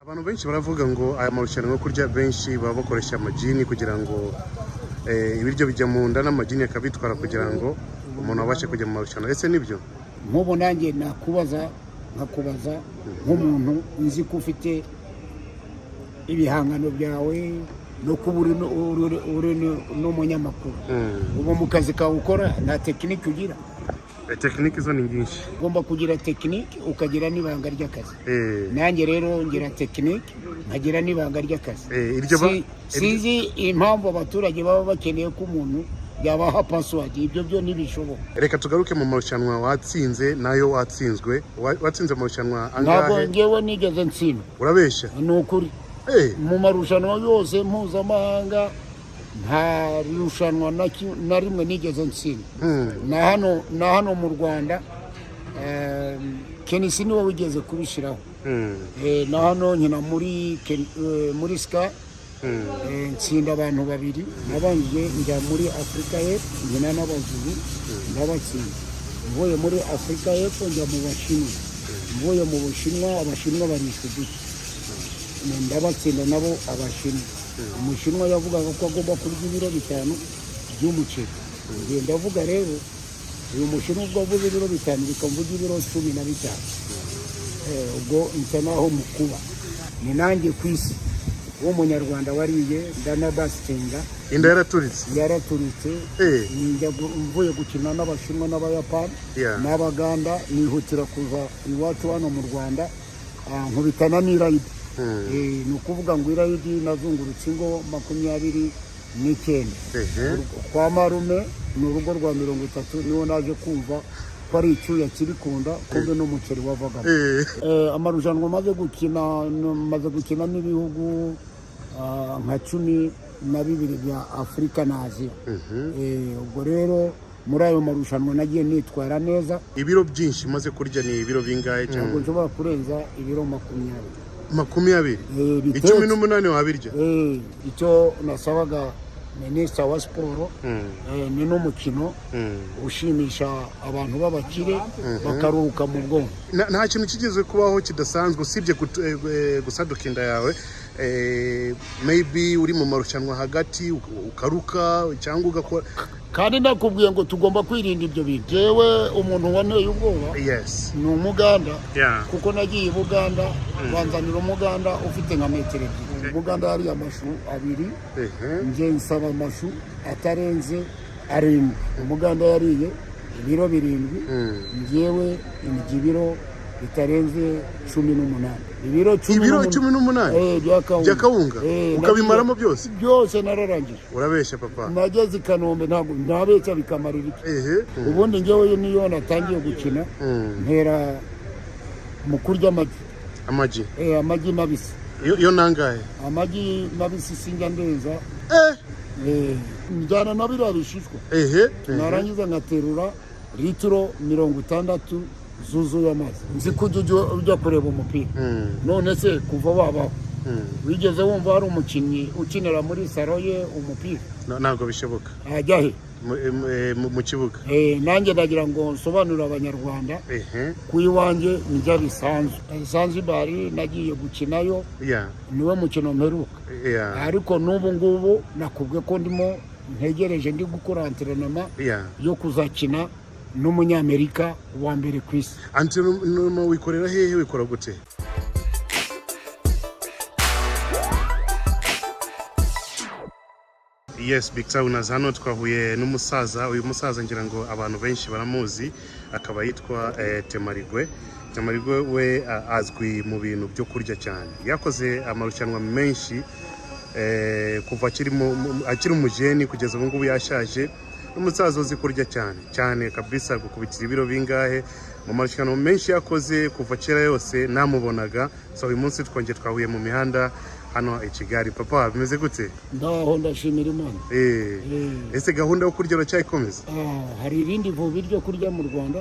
Abantu benshi baravuga ngo aya marushanwa yo kurya benshi baba bakoresha amajini kugira ngo ibiryo bijya mu nda n'amajini akabitwara kugira ngo umuntu abashe kujya mu marushanwa. Ese nibyo? Nk'ubu nanjye nkakubaza nk'umuntu nzi ko ufite ibihangano byawe no kuba uri n'umunyamakuru. Ubu mu kazi kawe ukora nta tekinike ugira? Tekinike zo ni nyinshi. Ugomba kugira tekinike ukagira n'ibanga ry'akazi. Nanjye rero ngira tekinike nkagira n'ibanga ry'akazi. Sinzi impamvu abaturage baba bakeneye ko umuntu yabaha password. Ibyo byo ntibishoboka. Reka tugaruke mu marushanwa watsinze nayo watsinzwe. Watsinze marushanwa angahe? Ntabwo ngewe nigeze ntsindwa. Urabeshya? Ni ukuri. Mu marushanwa yose mpuzamahanga nta rushanwa na rimwe nigeze ntsindwa. Na hano mu Rwanda Kenisi niwe wigeze kubishyiraho. Na hano nyina muri ska ntsinda abantu babiri. Nabanje njya muri Afrika y'Epfo nyina n'abazungu ndabatsinda. Mvuye muri Afrika y'Epfo njya mu Bashinwa. Mvuye mu Bushinwa Abashinwa barishuduka ndabatsinda nabo Abashinwa. Umushinwa yavugaga ko agomba kurya ibiro 5 by'umuceri. Ngenda avuga rero uyu mushinwa ubwo avuze ibiro 5 bikamvuga ibiro 15. Ubwo ntanaho mukuba ni nanjye kwisi w'umunyarwanda wariye ndanabastenga inda yaraturitse njya mvuye gukina n'Abashinwa n'Abayapani n'Abaganda nihutira kuza iwacu hano mu Rwanda nkubitana n'irayidi. Ni ukuvuga ngo irayidi nazungurutse ingo 29. Kwa marume ni urugo rwa 30 niho naje kumva ko ari icyuya kiri kunda kumbe n'umuceri wavagamo. Amarushanwa maze gukina n'ibihugu nka 12 bya Afrika na Asia. Ubwo rero muri ayo marushanwa nagiye nitwara neza. Ibiro byinshi maze kurya ni ibiro bingahe cyangwa? Nshobora kurenza ibiro 20. 18 wabirya? Icyo nasabaga Minisita wa Siporo ni n'umukino ushimisha abantu b'abakire bakaruhuka mu bwonko. Nta kintu kigeze kubaho kidasanzwe usibye gusaduka inda yawe? Maybe uri mu marushanwa hagati ukaruka cyangwa ugakora? Kandi nakubwiye ngo tugomba kwirinda ibyo bintu. Jewe umuntu waneye ubwoba ni Umuganda kuko nagiye i Buganda banzanira Umuganda ufite nka metero 2. Buganda hari amashu 2 nje nsaba amashu atarenze 7. Umuganda yariye ibiro 7 ngewe ibiro bitarenze 18. Ibiro 18 by'akawunga ukabimaramo byose nararangije. Urabeshya papa? Nageze i Kanombe ntabwo ndabeshya bikamarira iki. Ubundi ngewe niyo natangiye gukina ntera mu kurya amagi. Amagi mabisi. Yo nangahe? Amagi mabisi sinjya ndenza. Njyana na biriya bishishwa. Narangiza ngaterura litiro 60 zuzuye amazi. Nzi ko ujya kureba umupira. None se kuva wabaho wigeze wumva hari umukinnyi ukinira muri saro ye umupira? Ntabwo bishoboka. Ajya he? Mu kibuga. Nanjye ndagira ngo nsobanurire Abanyarwanda ku iwanjye njya bisanzwe. Zanzibar nagiye gukinayo niwe mukino mperuka. Ariko n'ubu ngubu nakubwe ko ndimo ntegereje ndi gukora antrenema yo kuzakina n'Umunyamerika wa mbere ku isi. Antrenema wikorera hehe? Wikora gute? Yes, Big Saunas hano twahuye n'umusaza. Uyu musaza ngira ngo abantu benshi baramuzi, akaba yitwa Temarigwe. Temarigwe we azwi mu bintu byo kurya cyane. Yakoze amarushanwa menshi kuva akiri umujeni kugeza ubu ngubu yashaje. Umusaza uzi kurya cyane kabisa, gukubitira ibiro bingahe mu marushanwa menshi yakoze kuva kera yose namubonaga. So uyu munsi twongeye twahuye mu mihanda hano i Kigali. Papa bimeze gute? Ndaho ndashimira Imana. Ese gahunda yo kurya uracyayikomeza? Hari irindi vuba ryo kurya mu Rwanda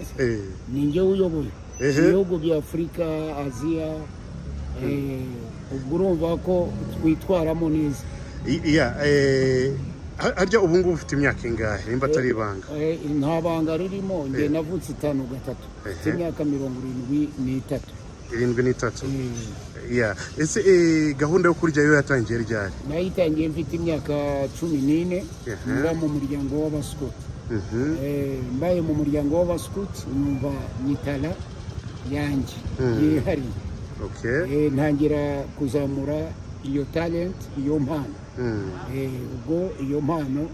ni njye uyoboye ibihugu bya Afrika, Asia. Ubwo urumva ko twitwaramo neza. Harya ubu ngubu ufite imyaka ingahe nimba atari ibanga? Nta banga ririmo. Njye navutse 5 gatatu. Mfite imyaka 73. 73. Yeah. Ese gahunda yo kurya yo yatangiye ryari? nayitangiye mfite imyaka 14 mba mu muryango w'abaskuti. Mbaye mu muryango w'abaskuti numva nyitala yanjye yihariye. Okay. Ntangira kuzamura iyo talent, iyo mpano. Ubwo iyo mpano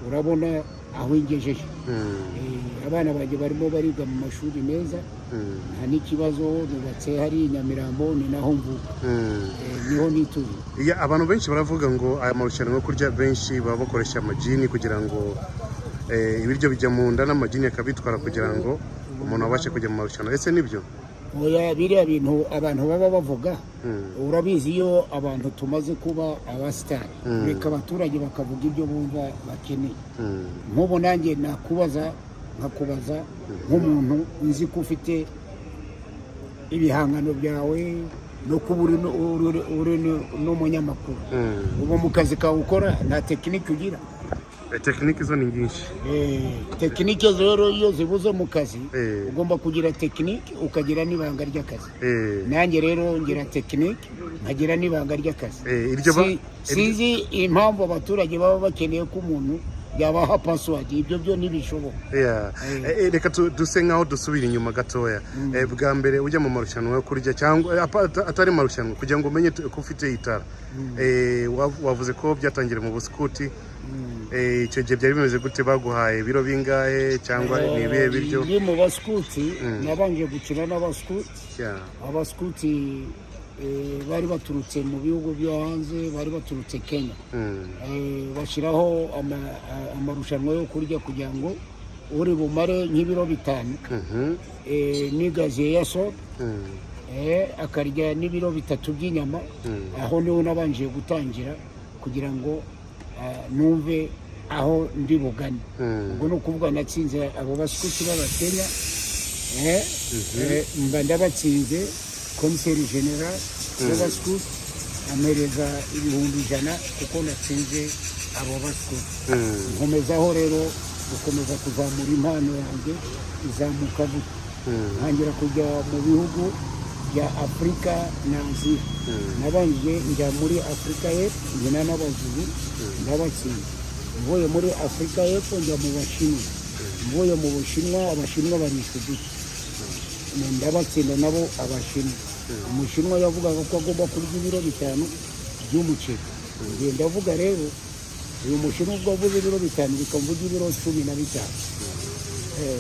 urabona aho ingejeje. Abana baje barimo bariga mu mashuri meza, nta n'ikibazo, nubatse hari Nyamirambo, ni naho mvuka. Niho nituye. Abantu benshi baravuga ngo aya marushanwa yo kurya benshi baba bakoresha amajini kugira ngo ibiryo bijya mu nda, n'amajini akabitwara kugira ngo umuntu abashe kujya mu marushanwa. Ese nibyo? Oya, biriya bintu abantu baba bavuga, urabizi iyo abantu tumaze kuba abasitari, reka abaturage bakavuga ibyo bumva bakeneye. Nk'ubu nanjye nkakubaza nk'umuntu nzi ko ufite ibihangano byawe no kuba uri n'umunyamakuru, ubu mu kazi kawe ukora nta tekinike ugira. Tekinike zo ni nyinshi. Tekinike rero iyo zibuze mu kazi ugomba kugira tekinike ukagira n'ibanga ry'akazi. Nanjye rero ngira tekinike nkagira n'ibanga ry'akazi. Sinzi impamvu abaturage baba bakeneye ko umuntu yabaha password, ibyo byo ntibishoboka. Reka duse nkaho dusubira inyuma gatoya. Bwa mbere ujya mu marushanwa yo kurya cyangwa atari marushanwa kugira ngo umenye ko ufite itara, wavuze ko byatangiriye mu buskuti. Icyo gihe byari bimeze gute? Baguhaye ibiro bingahe cyangwa ni ibihe biryo? Ni mu baskuti nabanje gukina n'abaskuti. Abaskuti bari baturutse mu bihugu byo hanze, bari baturutse Kenya. Bashyiraho amarushanwa yo kurya kugira ngo uri bumare nk'ibiro 5 n'igaziye ya soda, akarya n'ibiro 3 by'inyama. Aho niho nabanje gutangira kugira ngo numve aho ndi bugane. Ubwo ni ukuvuga natsinze abo baskuti b'Abakenya, mba ndabatsinze. Komiseri general w'abaskuti amereza 100,000 kuko natsinze abo baskuti. Nkomezaho rero gukomeza kuzamura impano yanjye, izamuka gutya. Ntangira kujya mu bihugu bya Afurika na Aziya. Nabanje njya muri Afurika y'Epfo njyana n'Abazungu ndabatsinda. Mvuye muri Afurika y'Epfo njya mu Bashinwa. Mvuye mu Bushinwa, Abashinwa barishwe duke, ndabatsinda nabo Abashinwa. Umushinwa yavugaga ko agomba kurya ibiro 5 by'umuceri. Ngenda avuga rero uyu Mushinwa ubwo avuze ibiro 5 bikamvuga ibiro 15.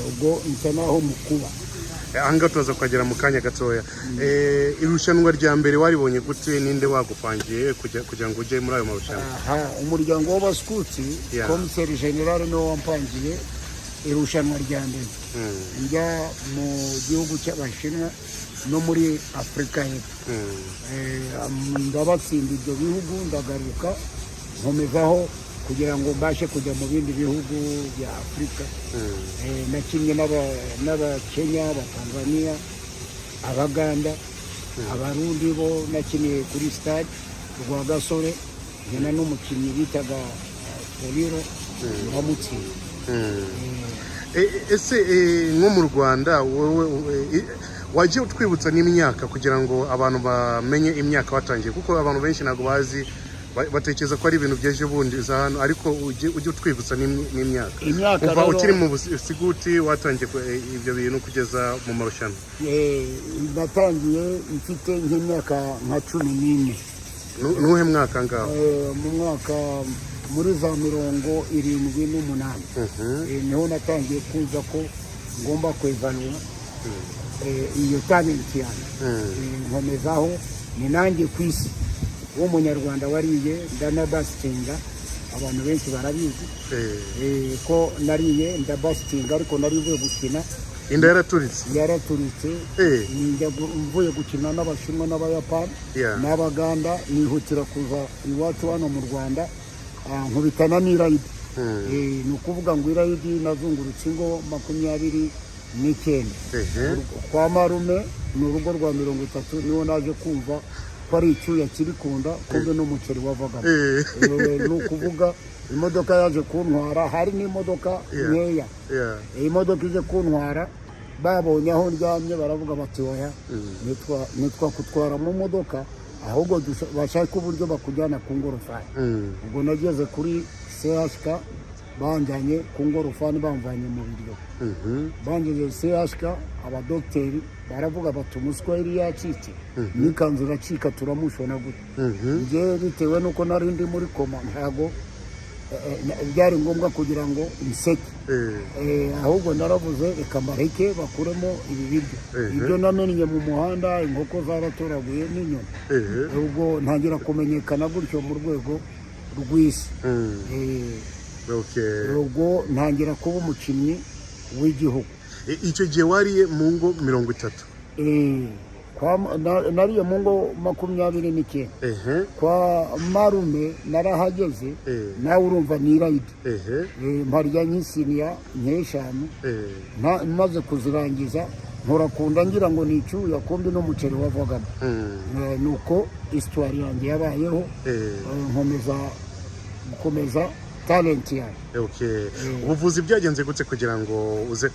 Ubwo nsa naho mukuba. Anga tuza kwagera mu kanya gatoya. Irushanwa rya mbere waribonye gute? Ninde wagupangiye kugira ngo ujye muri ayo marushanwa? Umuryango w'abaskuti, komiseri general niwe wampangiye irushanwa rya mbere. Njya mu gihugu cy'Abashinwa no muri Afurika y'Epfo. Ndabatsinda ibyo bihugu, ndagaruka nkomezaho kugira ngo mbashe kujya mu bindi bihugu bya Afurika. Nakinnye n'Abakenya, Abatanzania, Abaganda, Abarundi bo nakiniye kuri stade Rwagasore, njyana n'umukinnyi bitaga Poliro ndamutsinda. Ese nko mu Rwanda wowe wagiye utwibutsa n'imyaka kugira ngo abantu bamenye imyaka watangiye, kuko abantu benshi ntabwo bazi, batekereza ko ari ibintu byeje bundi za hano, ariko ujye utwibutsa n'imyaka. Kuva ukiri mu buskuti watangiye ibyo bintu kugeza mu marushanwa? Natangiye mfite nk'imyaka nka 14. Nuhe mwaka ngaho? Mu mwaka muri za 78. Niho natangiye kuza ko ngomba kwevanura iyo talent yanjye. Nkomezaho ni nanjye ku isi w'umunyarwanda wariye ndanabasitinga. Abantu benshi barabizi ko nariye ndabasitinga, ariko narivuye gukina inda yaraturitse. Mvuye gukina n'Abashinwa n'Abayapani n'Abaganda, nihutira kuza iwacu hano mu Rwanda nkubitana n'irayidi. Ni ukuvuga ngo irayidi nazungurutse ingo 29. Kwa marume ni urugo rwa 30, niho naje kumva ko ari icyuya kiri kunda, kumbe n'umuceri wavagamo. Ni ukuvuga imodoka yaje kuntwara, hari n'imodoka nkeya. Imodoka ije kuntwara babonye aho ndyamye baravuga bati oya nitwa kutwara mu modoka ahubwo bashaka uburyo bakujyana ku ngorofani. Ubwo nageze kuri CHK banjyanye ku ngorofani bamvanye mu biryo. Bangejeje CHK abadogiteri baravuga bati umuswahili yacitse n'ikanzu iracika turamushona gute. Njye bitewe nuko nari ndi muri koma ntago byari ngombwa kugira ngo nseke. Ahubwo naravuze reka mbareke bakuremo ibi biryo. Ibyo namennye mu muhanda inkoko zaratoraguye n'inyoni. Ubwo ntangira kumenyekana gutyo mu rwego rw'isi. Ubwo ntangira kuba umukinnyi w'igihugu. Icyo gihe wariye mu ngo 30? Nariye mu ngo 29. Kwa marume narahageze nawe urumva nirayidi. Mparya nk'isiniya nk'eshanu maze kuzirangiza nkurakunda ngira ngo ni icyuya kumbi n'umuceri wavagamo. Nuko histoire yanjye yabayeho gukomeza talent yanjye. Ubuvuzi byagenze gute kugira ngo uze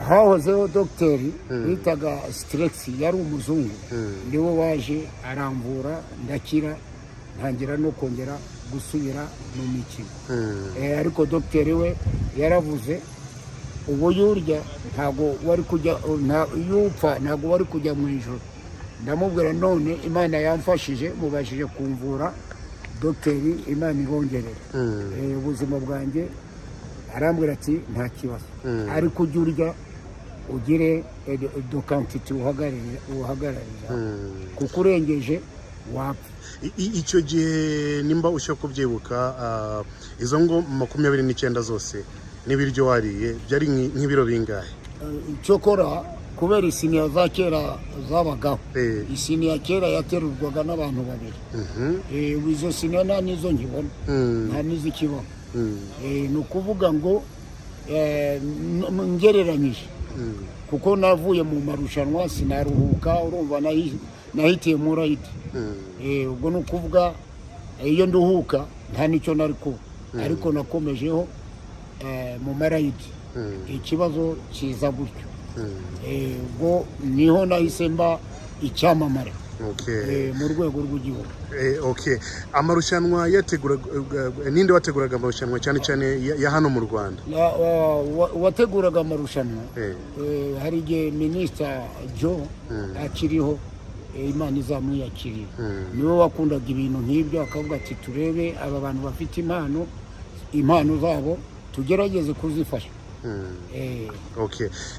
hahozeho dogiteri bitaga Strex yari umuzungu niwe waje aramvura ndakira ntangira no kongera gusubira mu mikino. Ariko dogiteri we yaravuze ubu yurya ntago wari kujya yupfa ntago wari kujya mu ijoro. Ndamubwira none Imana yamfashije mubashije kumvura dogiteri Imana ibongerera ubuzima bwanjye. Arambwira ati nta kibazo ariko ujya urya ugire do quantity uhagararira kuko urengeje wapfa. Icyo gihe nimba ushaka kubyibuka izo ngo 29 zose n'ibiryo wariye byari nk'ibiro bingahe? Cyokora kubera isiniya za kera zabagaho. Isiniya kera yaterurwaga n'abantu babiri. Izo siniya nta nizo nkibona nta nizikibona. Ni ukuvuga ngo ngereranyije kuko navuye mu marushanwa sinaruhuka urumva nahitiye mu rayidi. Ubwo ni ukuvuga iyo nduhuka nta nicyo nari kuba ariko nakomejeho mu marayidi. Ikibazo kiza gutyo. Ubwo niho nahise mba icyamamare mu rwego rw'igihugu. Amarushanwa ninde wateguraga amarushanwa cyane cyane ya hano mu Rwanda? Wateguraga amarushanwa hari igihe Minisita Joe akiriho Imana izamwiyakiriye. Niwe wakundaga ibintu nk'ibyo akavuga ati turebe aba bantu bafite impano zabo tugerageze kuzifasha.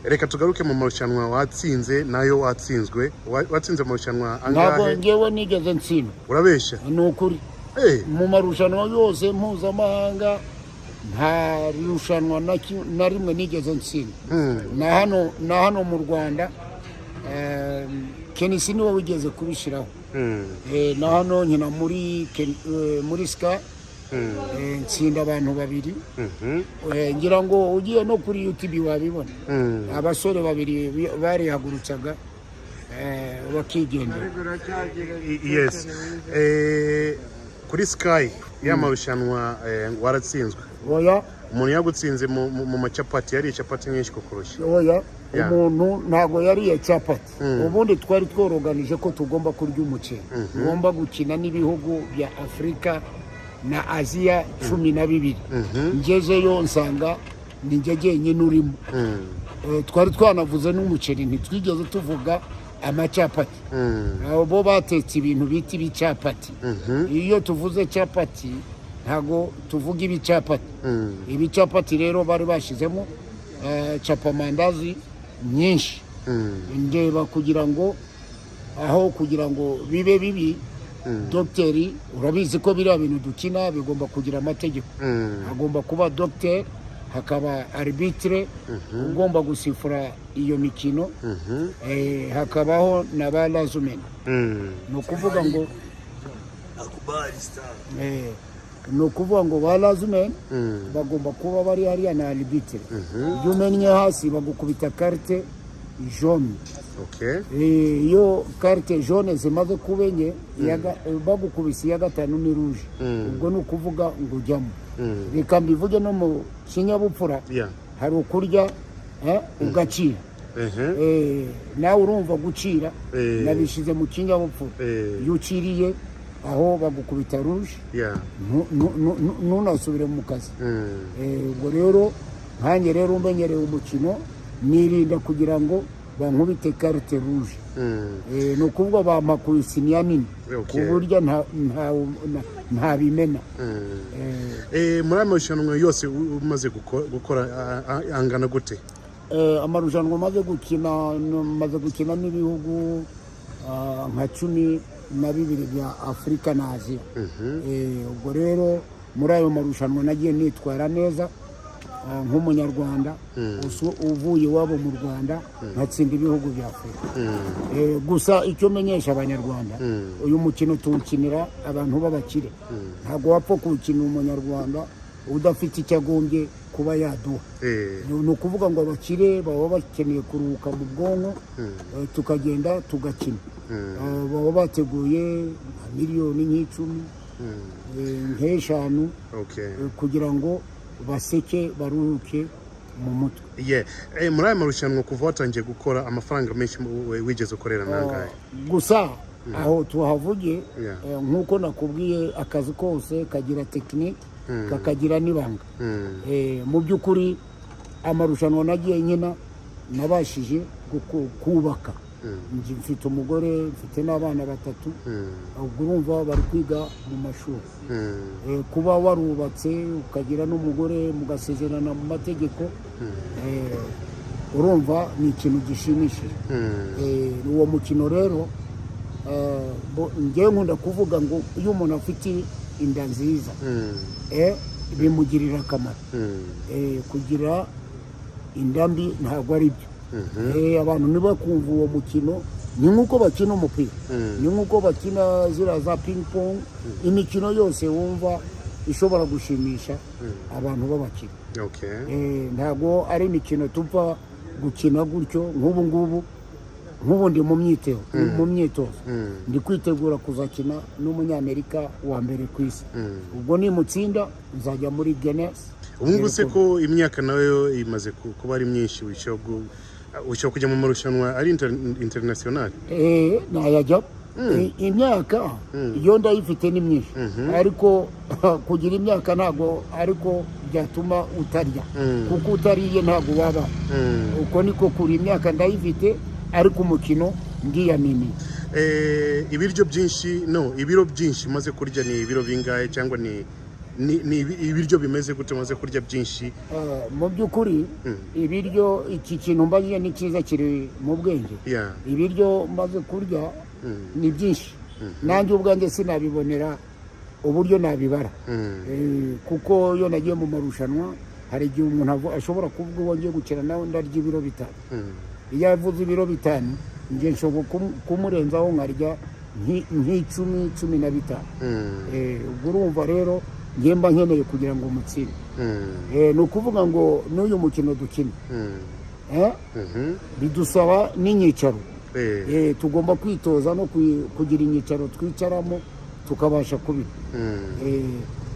Reka tugaruke mu marushanwa watsinze nayo watsinzwe. Watsinze amarushanwa angahe? Ntabwo ngewe nigeze ntsindwa. Urabeshya? Ni ukuri. Mu marushanwa yose mpuzamahanga nta rushanwa na rimwe nigeze ntsindwa. Na hano mu Rwanda Kenisi niwe wigeze kubishyiraho. Na hano nkina muri Ska nsinda abantu babiri. Ngira ngo ugiye no kuri YouTube wabibona. Abasore babiri barihagurutsaga bakigendera. Yes. Kuri Sky y'amarushanwa waratsinzwe. Oya. Umuntu yagutsinze mu macapati yari capati nyinshi kukurusha. Oya. Umuntu ntago yari capati. Ubundi twari tworoganije ko tugomba kurya umuceri. Tugomba gukina n'ibihugu bya Afrika na Aziya 12. Ngezeyo nsanga ni njyenyine urimo. Twari twanavuze n'umuceri ntitwigeze tuvuga amacapati. Abo batetse ibintu biti bicapati. Iyo tuvuze capati ntago tuvuga ibicapati. Ibicapati rero bari bashizemo capamandazi nyinshi. Ndeba kugira ngo bibe bibi. Dogiteri urabizi ko biriya bintu dukina bigomba kugira amategeko. Hagomba kuba dogiteri hakaba arbitre ugomba gusifura iyo mikino. Hakabaho na ba lazumeni. No kuvuga ngo ba lazumeni bagomba kuba bari hariya na arbitre. Iyo umennye hasi bagukubita carte jaune. Iyo carte jaune zimaze kubenye bagukubise ya gatanu ni rouge. Ubwo ni ukuvuga ngo ujyamo. Reka mbivuge no mu kinyabupfura hari ukurya ugacira nawe urumva gucira nabishize mu kinyabupfura iyo uciriye aho bagukubita ruje ntunasubire mu kazi ubwo rero nkanjye rero umenyereye umukino nirinda kugira ngo bankubite carte rouge ni ukuvuga bampa ku isiniya nini ku buryo ntabimena muri aya marushanwa yose umaze gukora angana gute amarushanwa maze gukina n'ibihugu nka 12 bya Afurika na Aziya ubwo rero muri ayo marushanwa nagiye nitwara neza nk'umunyarwanda uvuye iwabo mu Rwanda nkatsinda ibihugu bya Afurika gusa icyo menyesha abanyarwanda uyu mukino tuwukinira abantu b'abakire ntabwo wapfa kuwukinira umunyarwanda udafite icyo agombye kuba yaduha ni ukuvuga ngo abakire baba bakeneye kuruhuka mu bwonko tukagenda tugakina baba bateguye miliyoni nk'icumi nk'eshanu kugira ngo baseke baruhuke mu mutwe muri aya marushanwa kuva watangiye gukora amafaranga menshi wigeze ukorera nangahe gusa aho tuhavuge nk'uko nakubwiye akazi kose kagira tekinike kakagira n'ibanga mu by'ukuri amarushanwa nagiye nyina nabashije kubaka mfite umugore mfite n'abana 3 ubwo urumva bari kwiga mu mashuri kuba warubatse ukagira n'umugore mugasezerana mu mategeko urumva ni ikintu gishimishije uwo mukino rero ngewe nkunda kuvuga ngo iyo umuntu afite inda nziza bimugirira akamaro kugira inda mbi ntabwo ari byo abantu ntibakumva uwo mukino ni nk'uko bakina umupira ni nk'uko bakina ziriya za ping pong imikino yose wumva ishobora gushimisha abantu b'abakina ntabwo ari imikino tupfa gukina gutyo nk'ubu ndi mu myitozo ndi kwitegura kuzakina n'umunyamerika wa mbere ku isi ubwo nimutsinda nzajya muri Guinness ubu ngubu se ko imyaka nawe imaze kuba ari myinshi ushobora kujya mu marushanwa ari international nayajya imyaka iyo ndayifite ni myinshi ariko kugira imyaka ntabwo ariko byatuma utarya kuko utariye ntabwo waba uko niko kuri imyaka ndayifite ariko umukino ngiyamini ibiryo byinshi umaze kurya ni ibiro bingahe cyangwa ni ibiryo bimeze gute umaze kurya byinshi mu by'ukuri ibiryo iki kintu mbagiye ni cyiza kiri mu bwenge ibiryo maze kurya ni byinshi nanjye ubwanjye sinabibonera uburyo nabibara kuko iyo nagiye mu marushanwa hari igihe umuntu ashobora kuvuga uwo ngiye gukina nawe ndarya ibiro 5 iyo yavuze ibiro 5 njye nshobora kumurenzaho nkarya nk'icumi 15 ubwo urumva rero njye mba nkeneye kugira ngo umutsinde ni ukuvuga ngo n'uyu mukino dukina bidusaba n'inyicaro tugomba kwitoza no kugira inyicaro twicaramo tukabasha kubira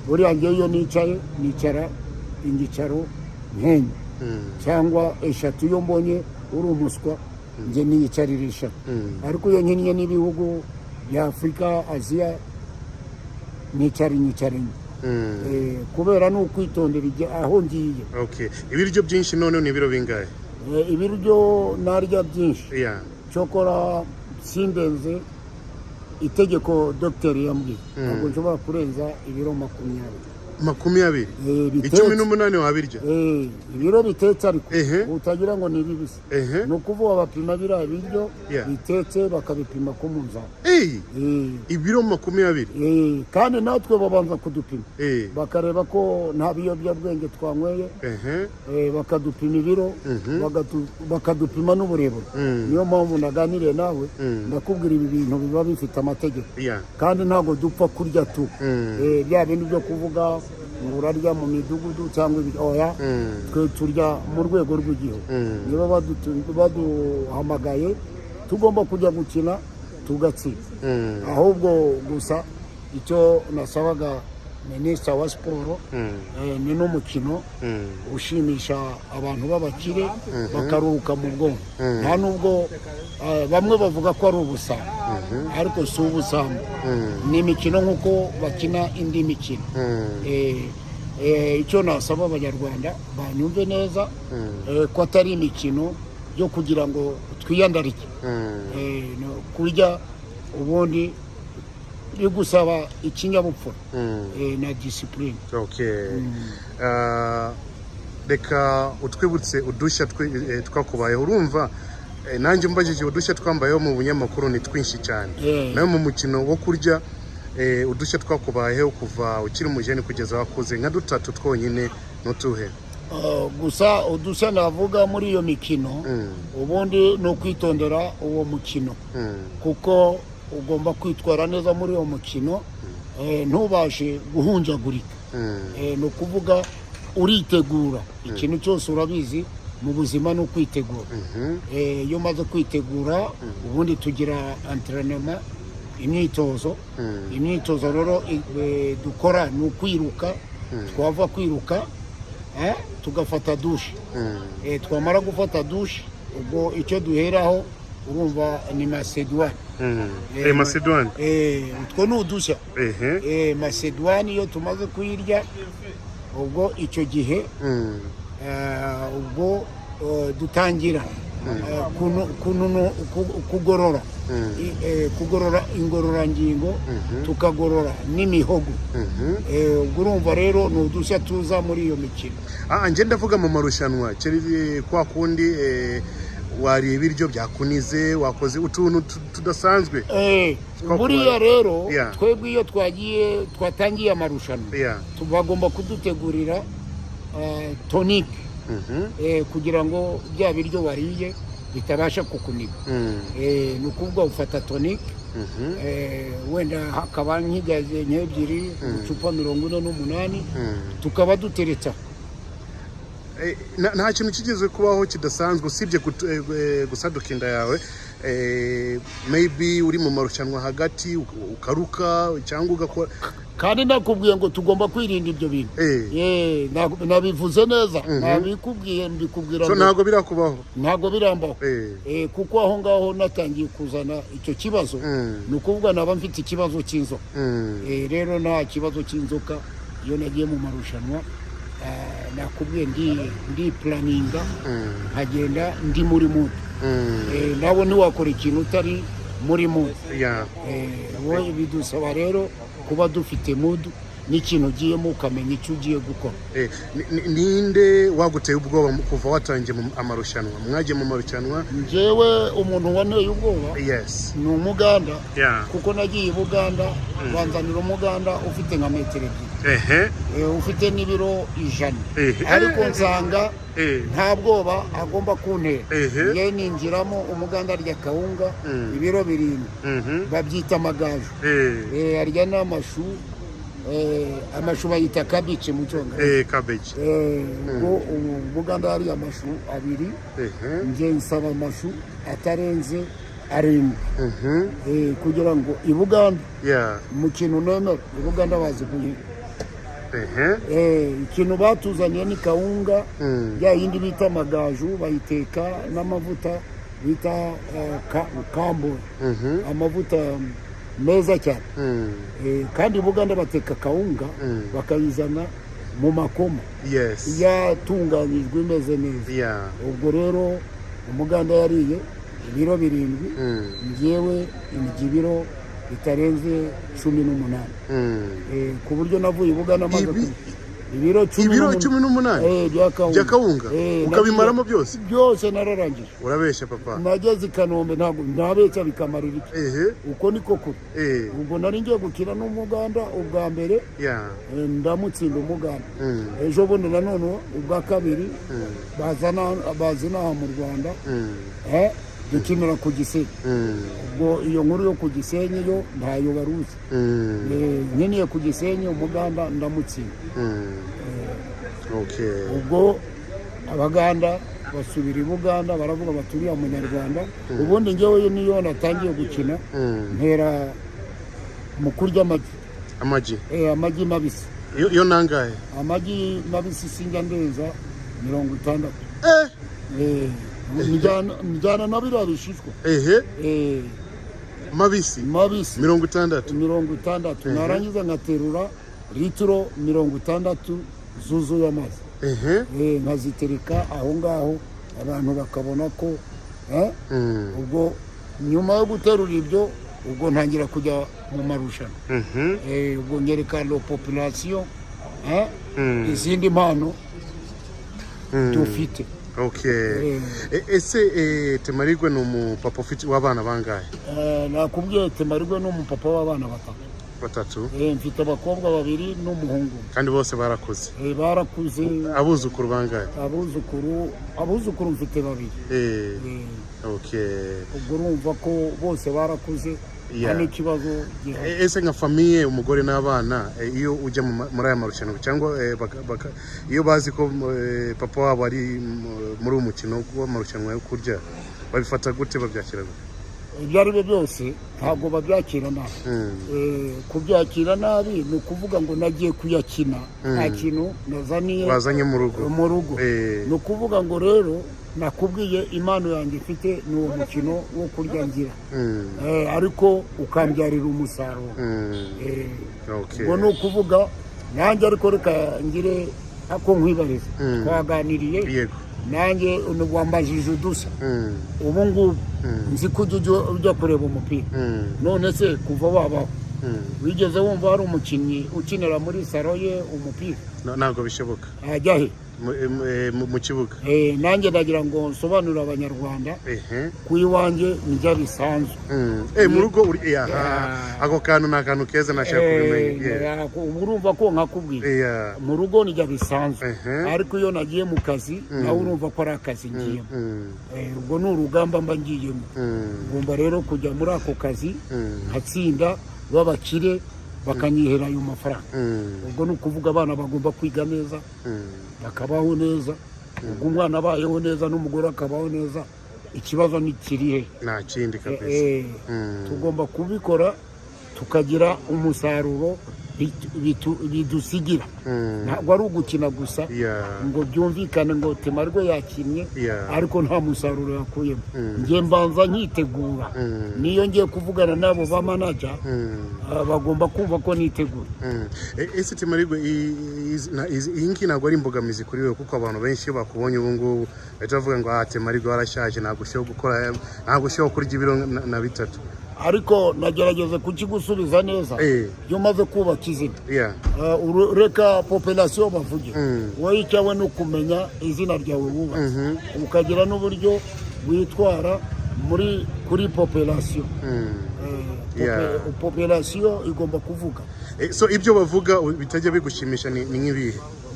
buriya ngewe iyo nicara inyicaro nkenye cyangwa 3 iyo mbonye uri umuswa njye niyicarira 3 ariko iyo nkinnye n'ibihugu bya Afurika Aziya nicara kubera ni ukwitondera aho ngiye ibiryo byinshi none ni ibiro bingahe ibiryo narya byinshi cyokora sindenze itegeko dogiteri yambwiye ntabwo nshobora kurenza ibiro 20 18 wabirya ibiro bitetse ariko utagira ngo ni bibisi ni ukuvuga bapima biriya biryo bitetse bakabipima ku munzani ibiro 20 kandi natwe babanza kudupima bakareba ko nta biyobyabwenge twanyweye bakadupima ibiro bakadupima n'uburebure niyo mpamvu naganiriye nawe ndakubwira ibi bintu biba bifite amategeko kandi ntabwo dupfa kurya tu bya bintu byo kuvuga ngo urarya mu midugudu cyangwa oya twe turya mu rwego rw'igihugu niba baduhamagaye tugomba kujya gukina tugatsinda ahubwo gusa icyo nasabaga minisita wa siporo ni n'umukino ushimisha abantu b'abakire bakaruhuka mu bwonko nta nubwo bamwe bavuga ko ari ubusambo ariko si ubusambo ni imikino nk'uko bakina indi mikino icyo nasaba abanyarwanda banyumve neza ko atari imikino yo kugira ngo twiyandarike kurya ubundi bigusaba ikinyabupfura na disipurine. Reka utwibutse udushya twakubayeho urumva nanjye mbajije udushya twambayeho mu bunyamakuru ni twinshi cyane nayo mu mukino wo kurya udushya twakubayeho kuva ukiri umujene kugeza wakuze nka dutatu twonyine n'utuhe. Gusa udushya navuga muri iyo mikino ubundi ni ukwitondera uwo mukino kuko ugomba kwitwara neza muri uwo mukino ntubashe guhunjagurika ni ukuvuga uritegura ikintu cyose urabizi mu buzima ni ukwitegura iyo umaze kwitegura ubundi tugira antrenema imyitozo rero dukora ni ukwiruka twava kwiruka tugafata dushe twamara gufata dushe ubwo icyo duheraho urumva ni masedwane masedwane utwo ni udushya masedwane iyo tumaze kuyirya ubwo icyo gihe ubwo dutangira kugorora ingororangingo tukagorora n'imihogo ubwo urumva rero ni udushya tuza muri iyo mikino. Njye ndavuga mu marushanwa kwa kundi wariye ibiryo byakunize wakoze utuntu tudasanzwe buriya rero twebwe iyo twatangiye amarushanwa bagomba kudutegurira tonike kugira ngo bya biryo wariye bitabasha kukuniga ni ukuvuga ufata tonike wenda hakaba nk'igaze nk'ebyiri uducupa 48 tukaba duteretse nta kintu kigeze kubaho kidasanzwe usibye gusaduka inda yawe maybe uri mu marushanwa hagati ukaruka cyangwa ugakora kandi nakubwiye ngo tugomba kwirinda ibyo bintu nabivuze neza nabikubwiye mbikubwira so ntago birakubaho ntago birambaho kuko aho ngaho natangiye kuzana icyo kibazo ni ukuvuga naba mfite ikibazo cy'inzoka rero nta kibazo cy'inzoka iyo nagiye mu marushanwa nakubwiye ndi planinga nkagenda ndi muri mood nabo ntiwakora ikintu utari muri mood bidusaba rero kuba dufite mood n'ikintu ugiyemo ukamenya icyo ugiye gukora. Ninde waguteye ubwoba kuva watangiye amarushanwa mwagiye mu marushanwa? Njyewe umuntu wanteye ubwoba ni umuganda kuko nagiye i Buganda banzanira umuganda ufite nka metero 2 ufite n'ibiro 100 ariko nsanga nta bwoba agomba kuntera ye ninjiramo umuganda arya kawunga ibiro 7 babyita amagaju arya n'amashu amashu bayita cabbage mu cyongereza cabbage umuganda hari amashu 2 nje nsaba amashu atarenze 7 kugira ngo i Buganda mu kintu nemera i Buganda bazi kuyiga ikintu batuzaniye ni kawunga ya yindi bita amagaju bayiteka n'amavuta bita kambo amavuta meza cyane kandi Buganda bateka kawunga bakayizana mu makoma yatunganyijwe imeze neza ubwo rero umuganda yariye ibiro 7 njyewe indya ibiro bitarenze 18 ku buryo navuye i Buganda maze ibiro 18 bya kawunga ukabimaramo byose nararangije. Urabeshya papa? Nageze i Kanombe ntabwo ntabeshya bikamarira iki uko niko kuri ubwo nari ngiye gukina n'umuganda ubwa mbere ndamutsinda umuganda ejo bundi nanone ubwa kabiri bazina mu Rwanda dukinira ku Gisenyi ubwo iyo nkuru yo ku Gisenyi yo ntayo baruzi nkiniye ku Gisenyi umuganda ndamutsinda ubwo abaganda basubira i Buganda baravuga baturiye umunyarwanda ubundi njyewe niyo natangiye gukina ntera mu kurya amagi amagi mabisi Yo nangahe? Amagi mabisi sinjya ndenza 60. Njyana na biriya bishishwa. Mabisi 60. Narangiza ngaterura litiro 60 zuzuye amazi. Nkazitereka aho ngaho abantu bakabona ko ubwo nyuma yo guterura ibyo ubwo ntangira kujya mu marushanwa. Ubwo nyereka lo population izindi mpano dufite. Okay. Ese Temarigwe ni umupapa ufite w'abana bangahe? Nakubwiye Temarigwe ni umupapa w'abana batatu. Mfite abakobwa 2 n'umuhungu. Kandi bose barakuze? Barakuze. Abuzukuru bangahe? Abuzukuru mfite 2. Okay. Ubwo urumva ko bose barakuze. Hano ikibazo ese nka famiye umugore n'abana iyo ujya muri aya marushanwa cyangwa iyo bazi ko papa wabo ari muri umukino w'amarushanwa yo kurya babifata gute babyakira gute? Ibyo ari byo byose ntabwo babyakira nabi. Kubyakira nabi ni ukuvuga ngo nagiye kuyakina nta kintu bazanye mu rugo. Ni ukuvuga ngo rero nakubwiye impano yanjye ifite ni uwo mukino wo kurya ngira, ariko ukambyarira umusaruro. Ubwo ni ukuvuga nanjye ariko reka ngire ako nkwibariza. Twaganiriye nanjye wambajije udusa ubu ngubu nzi ko ujya kureba umupira. None se kuva wabaho wigeze wumva hari umukinnyi ukinira muri saro ye umupira? Ntabwo bishoboka. Ajya he? Mu kibuga. Nanjye ndagira ngo nsobanurire abanyarwanda ku iwanjye njya bisanzwe. Mu rugo ako kantu ni akantu keza nashaka kubimenya. Urumva ko nkakubwira mu rugo njya bisanzwe, ariko iyo nagiye mu kazi nawe urumva ko ari akazi ngiyemo. Ubwo ni urugamba mba ngiyemo. Ngomba rero kujya muri ako kazi nkatsinda babakire bakanyihera ayo mafaranga. Ubwo ni ukuvuga abana bagomba kwiga neza bakabaho neza. Ubwo umwana abayeho neza n'umugore akabaho neza, ikibazo ni kirihe? Nta kindi kabisa. Tugomba kubikora tukagira umusaruro bidusigira. Ntabwo ari ugukina gusa ngo byumvikane ngo Temarigwe yakinnye ariko nta musaruro yakuyemo. Njye mbanza nkitegura, niyo ngiye kuvugana nabo ba manager bagomba kumva ko nitegura. Ese Temarigwe iyi ngi ntabwo ari imbogamizi kuri wewe, kuko abantu benshi bakubonye ubu ngubu bahita bavuga ngo Temarigwe warashaje, ntabwo ushobora gukora, ntabwo ushobora kurya ibiro na 3. Ariko nagerageza kukigusubiza neza. Iyo umaze kubaka izina reka population bavuge, wowe icyawe ni ukumenya izina ryawe wubatse, ukagira n'uburyo witwara kuri population. Population igomba kuvuga. So ibyo bavuga bitajya bigushimisha ni nk'ibihe?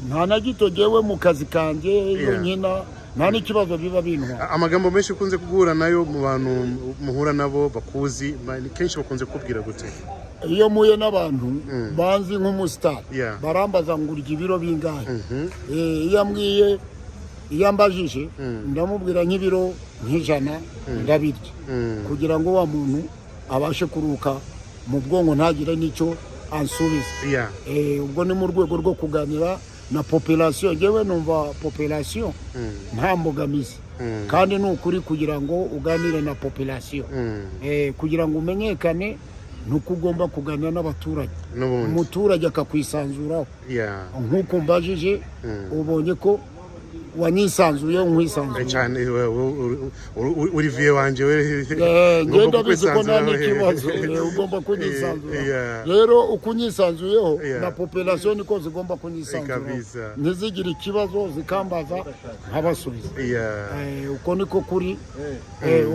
Nta na gito jewe mu kazi kanjye iyo nkina nta n'ikibazo biba bintwara. Amagambo menshi ukunze guhura nayo mu bantu muhura nabo bakuzi kenshi bakunze kubwira gute? Iyo muye n'abantu banzi nk'umustar barambaza ngo urya ibiro bingahe. Iyo ambajije ndamubwira nk'ibiro nk'ijana ndabirya, kugira ngo wa muntu abashe kuruka mu bwonko ntagire n'icyo ansubiza. Ubwo ni mu rwego rwo kuganira na population. Jewe numva population nta mbogamizi, kandi ni ukuri kugira ngo uganire na population kugira ngo umenyekane nuko ugomba kuganira n'abaturage. Umuturage akakwisanzuraho nk'uko mbajije, ubonye ko wanyisanzuye nkwisanzuye cyane. Olivier wanje ngenda bizi ko nta n'ikibazo ugomba kunyisanzura. Rero ukunyisanzuyeho na population niko zigomba kunyisanzura, ntizigire ikibazo zikambaza nkabasubiza. Uko niko kuri.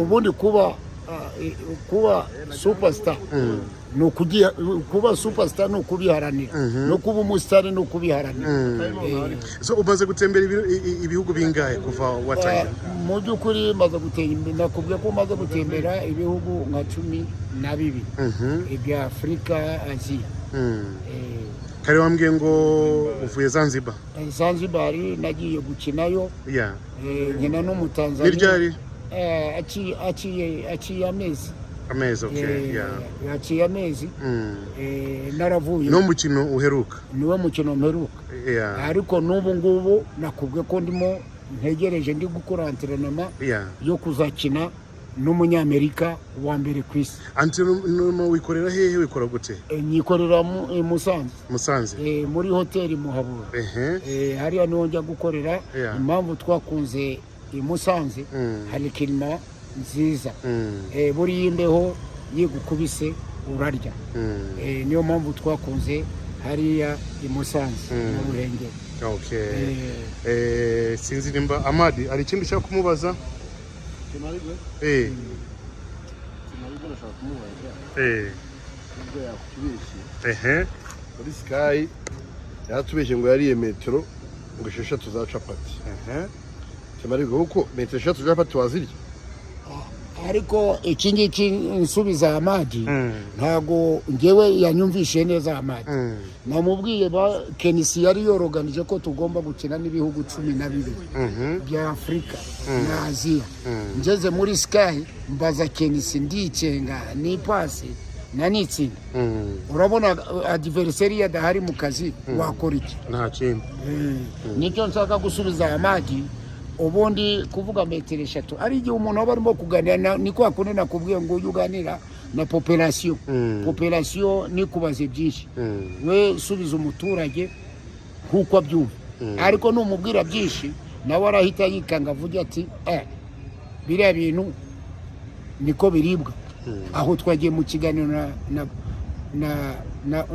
Ubundi kuba superstar no kuba superstar no kubiharanira, no kuba umustar no kubiharanira. So umaze gutembera ibihugu bingahe kuva watangira? Mu by'ukuri maze gutembera, nakubwiye ko maze gutembera ibihugu nka 12 ibya Afrika, Asia. Kare wambwiye ngo uvuye Zanzibar? Zanzibar nagiye gukinayo, nkina no mu Tanzania. Niryari? Aciye amezi. Amezi, okay, yeah. Yaciye amezi naravuye. No mukino uheruka? Niwe mukino mperuka. Yeah. Ariko n'ubu ngubu nakubwe ko ndimo ntegereje ndi gukora antrenema yo kuzakina n'umunyamerika wa mbere ku isi. Antrenema wikorera hehe, wikora gute? Nyikorera Musanze. Muri hoteli Muhabura. Hariya niho njya gukorera. Impamvu twakunze i Musanze hari kirima nziza. Buri imbeho yigukubise urarya. Niyo mpamvu twakunze hariya i Musanze mu Ruhengeri. Okay. Sinzi nimba Amadi ari ikindi ushaka kumubaza? Temarigwe? Temarigwe nashaka kumubaza. Ubwo yakubeshye. Muri Sky yatubeshye ngo yariye metero ngo 6 za capati. Temarigwe uko metero 6 za capati wazirya? Ariko iki ngiki nsubiza Amadi ntago ngewe yanyumvishe neza Amadi. Namubwiye ba Kenisi yari yoroganije ko tugomba gukina n'ibihugu 12 bya Afrika na Asia. Ngeze muri Sky mbaza Kenisi ndicenga ni pasi na nitsinda. Urabona adversary yadahari mu kazi wakora iki? Nta kintu. Nicyo nshaka gusubiza Amadi. Ubundi kuvuga metero 3 ari igihe umuntu aba arimo kuganira ni kwa kundi nakubwiye ngo yuganira na population. Population ni kubaze byinshi. We subiza umuturage nkuko abyumva. Ariko numubwira byinshi nawe arahita yikanga avuga ati biriya bintu niko biribwa. Aho twagiye mu kiganiro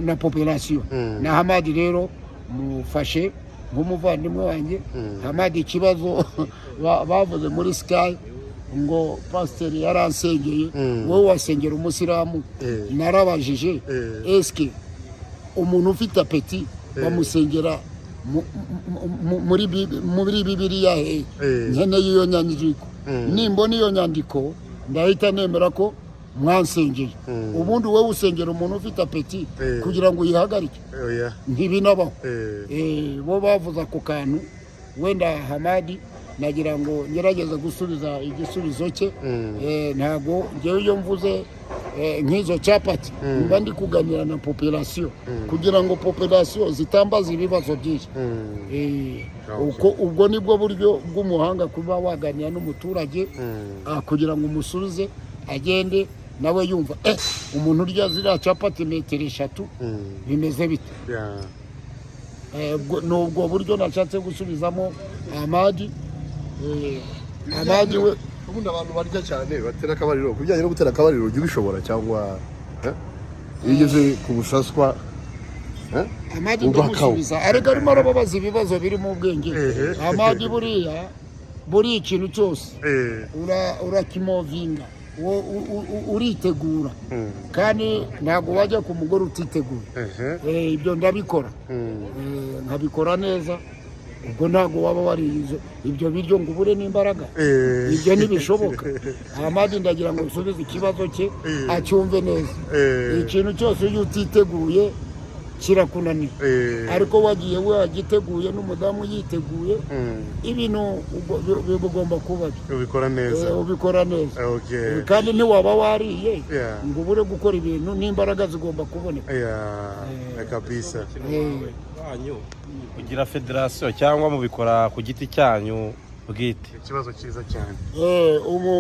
na population. Na Hamadi rero mufashe nk'umuvandimwe wanjye. Hamadi ikibazo bavuze muri Sky ngo pastor yaransengeye, wowe wasengera umusiramu. Narabajije eske umuntu ufite apeti bamusengera muri Bibiliya nkene iyo nyandiko? Nimbona iyo nyandiko ndahita nemera ko mwansengeye. Ubundi wowe usengera umuntu ufite apeti kugira ngo yihagarike? Ntibinabaho. Bo bavuza ku kantu wenda Hamadi nagira ngo ngerageze gusubiza igisubizo cye. Ntago ngewe iyo mvuze nk'izo capati mba ndi kuganira na population kugira ngo population zitambaza ibibazo byinshi. Ubwo nibwo buryo bw'umuhanga kuba waganira n'umuturage kugira ngo umusubize agende nawe yumva umuntu urya ziriya capati metero 3 bimeze bite. Nubwo buryo nashatse gusubizamo Amadi. Amadi we ubundi abantu barya cyane batera akabariro. Kubijyanye no gutera akabariro ujye ubishobora cyangwa igeze ku busaswa? Amadi ndamusubiza ariko arimo arababaza ibibazo biri mu bwenge. Amadi buri ikintu cyose urakimovinga uritegura kandi ntago wajya ku mugore utitegura. Ibyo ndabikora nkabikora neza. Ubwo ntago waba warize ibyo biryo ngo ubure n'imbaraga. Ibyo ntibishoboka. Amadi ndagira ngo nsubize ikibazo cye acyumve neza. Ikintu cyose iyo utiteguye kirakunanira. Ariko wagiye wagiteguye n'umudamu yiteguye ibintu bigomba kuba ubikora neza. Ubikora neza. Kandi ntiwaba wariye ngo ubure gukora ibintu n'imbaraga zigomba kuboneka. Kabisa. Kugira federation cyangwa mubikora ku giti cyanyu bwite? Ikibazo cyiza cyane.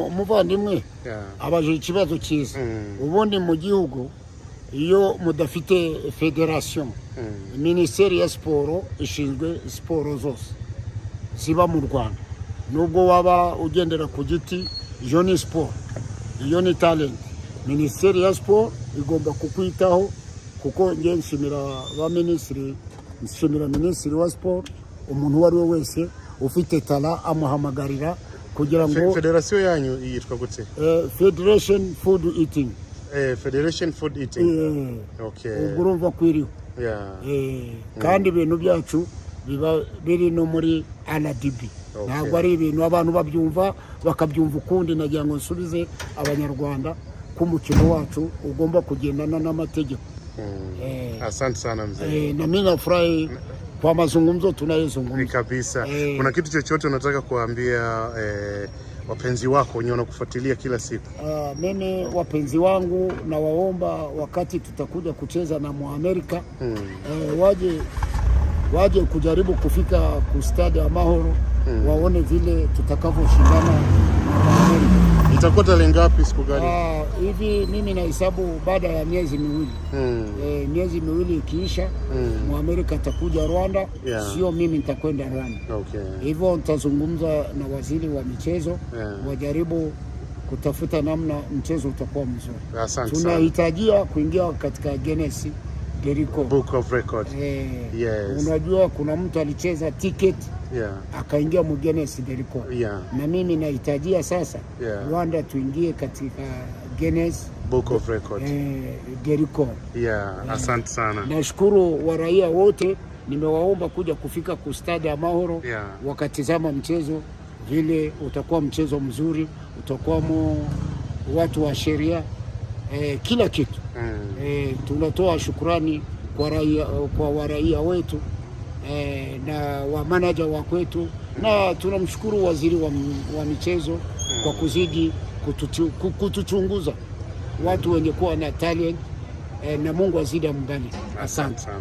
Umuvandimwe abaje ikibazo cyiza. Ubundi mu gihugu iyo mudafite federation, Minisiteri ya Siporo ishinzwe siporo zose ziba mu Rwanda. Nubwo waba ugendera ku giti, iyo ni siporo, iyo ni talent. Minisiteri ya Siporo igomba kukwitaho kuko ngiye nshimira ba minisitiri, nshimira minisitiri wa Siporo. Umuntu wari we wese ufite tala amuhamagarira kugira ngo federation yanyu yitwa gute? Federation Food Eating. Federation Food Eating. Ubwo urumva kwiriho. Kandi ibintu byacu biba biri no muri RDB. Ntabwo ari ibintu abantu babyumva bakabyumva ukundi. Nagira ngo nsubize abanyarwanda ko umukino wacu ugomba kugendana n'amategeko. Asante sana mzee. Na mimi nafurahi kwa mazungumzo tunayozungumza. Kabisa. Kuna kitu chochote unataka kuambia wapenzi wako wenye wanakufuatilia kila siku? Mimi wapenzi wangu na waomba wakati tutakuja kucheza na Muamerika waje kujaribu kufika ku Stade Amahoro waone vile tutakavyoshindana na Amerika. Itakuwa tarehe ngapi, siku gani? Hivi mimi nahesabu baada ya miezi miwili. Miezi miwili ikiisha, Muamerika atakuja Rwanda, sio mimi nitakwenda Rwanda. Hivyo nitazungumza na waziri wa michezo wajaribu kutafuta namna mchezo utakuwa mzuri. Tunahitajia kuingia katika Guinness Book of Record. Unajua kuna mtu alicheza ticket akaingia mu Guinness Record. Na mimi nahitajia sasa Rwanda tuingie katika Guinness Book of Record. Record. Asante sana. Nashukuru wa raia wote, nimewaomba kuja kufika ku Stade Amahoro wakatizama mchezo vile utakuwa mchezo mzuri, utakuwa watu wa sheria, kila kitu. Tunatoa shukrani kwa waraia wetu na wa manager wa kwetu, na tunamshukuru waziri wa michezo kwa kuzidi kutuchunguza watu wenye kuwa na talent, na Mungu azidi ambariki. Asante sana.